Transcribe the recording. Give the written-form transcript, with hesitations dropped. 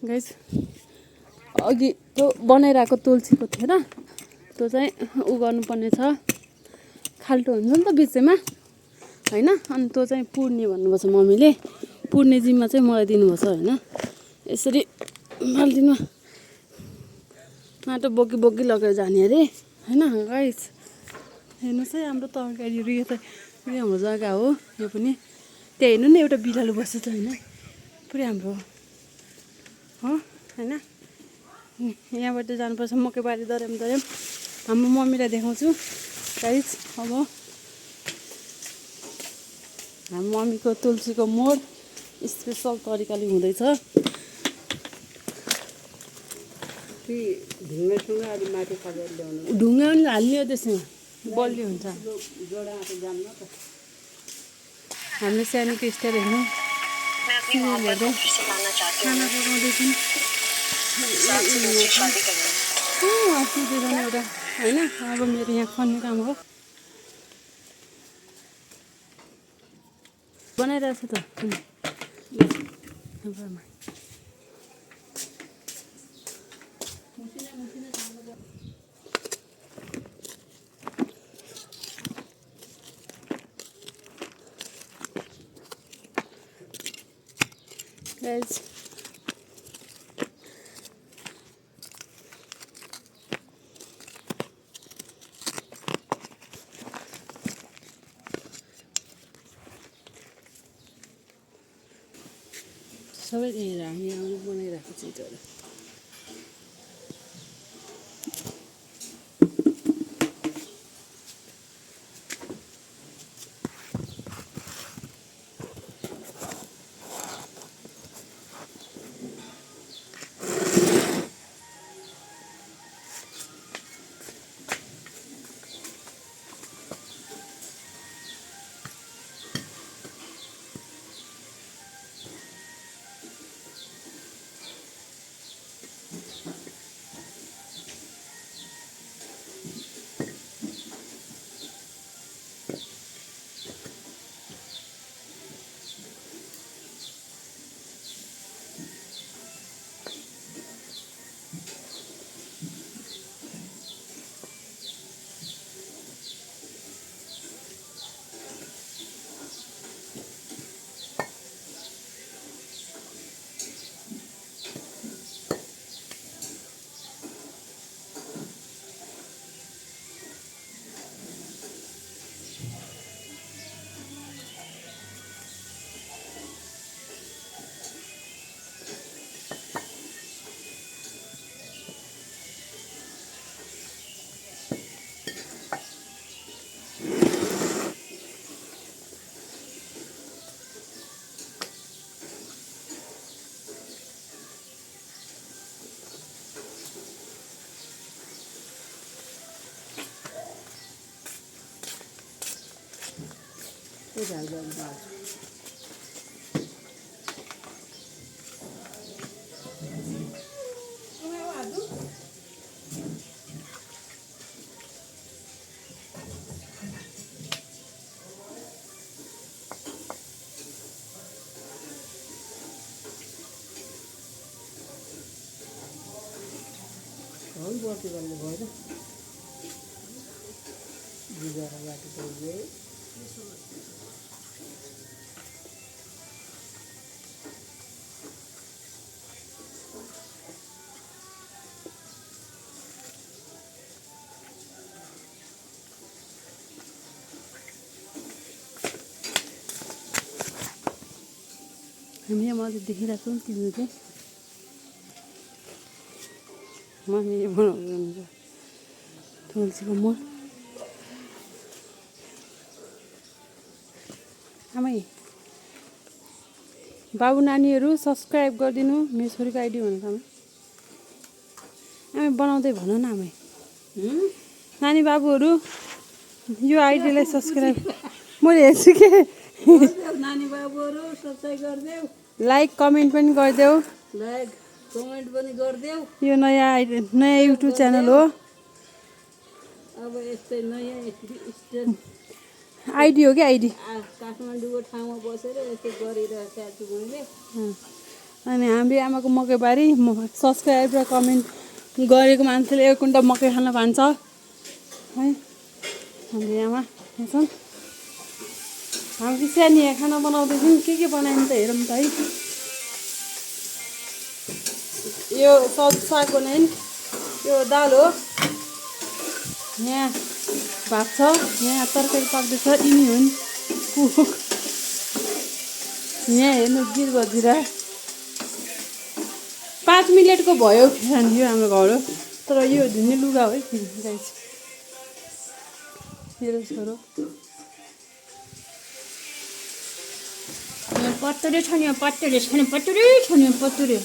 Guys अघि त्यो बनाइरहेको तुलसीको थिएन त्यो चाहिँ उ गर्नुपर्ने छ खाल्टो हुन्छ नि त बिचैमा हैन अनि त्यो चाहिँ पुर्ने भन्नुभएको छ मम्मीले पुर्ने जिम्मा चाहिँ मलाई दिनुभएको छ हैन यसरी बाल्टिनमा माटो बोकी बोकी लगेर जाने अरे हैन गाइस हेर्नुहोस् है हाम्रो तरकारीहरू यो त पुरै हाम्रो जग्गा हो यो पनि त्यहाँ हेर्नु न एउटा बिरालो बसेछ हैन पुरै हाम्रो हो हैन यहाँबाट जानुपर्छ मकैबारी दर्याम हाम्रो मम्मीलाई देखाउँछु गाइस अब हाम्रो मम्मीको तुलसीको मोड स्पेसल तरिकाले हुँदैछ ढुङ्गा पनि हाल्ने त्यसमा बलियो हुन्छ हामीले सानोको स्टाइल हेर्नु खाना पकाउँदैछौँ एउटा होइन अब मेरो यहाँ खन्ने काम हो बनाइरहेछ त guys सबै हामी आउने बनाइरहेको चिजहरू बर्ती गर्नु भएन बुझाएर बाटो पुग्यो हामी यहाँ अझै देखिरहेको छौँ तिम्रो चाहिँ मम्मीले बनाउँदै हुनुहुन्छ तुलसीको मोड आमै बाबु नानीहरू सब्सक्राइब गरिदिनु मेरो छोरीको आइडी भनेको आमै बनाउँदै भन न आमै नानी बाबुहरू यो आइडीलाई सब्सक्राइब मैले हेर्छु के नानी बाबुहरू सब्सक्राइब गरिदेऊ लाइक कमेन्ट पनि गरिदेऊ लाइक कमेन्ट पनि गरिदेऊ यो नयाँ युट्युब च्यानल हो अब यस्तै नयाँ आइडी हो कि आइडी काठमाडौँको ठाउँमा बसेर यस्तो गरिरहेको छु मैले अनि हामी आमाको मकैबारी सब्सक्राइब र कमेन्ट गरेको मान्छेले 1 कुन्टल मकै खान पान्छ है। हाम्रो आमा यहाँ छन्। हामी सानी खाना बनाउँदैछौँ। के बनायौँ त हेरौँ त है। यो साग बनायौँ। यो दाल हो। यहाँ भात छ। यहाँ तरकारी पाक्दैछ। यिनी हुन् कुक। यहाँ हेर्नु गीत बजिरहेको 5 मिनटको भयो यो हाम्रो घर हो। तर यो धुने लुगा हो है गाइस। मेरो छोरो पत्तुरे छ नि पत्तुरे छैन पत्तुरे छ नि पत्तुरे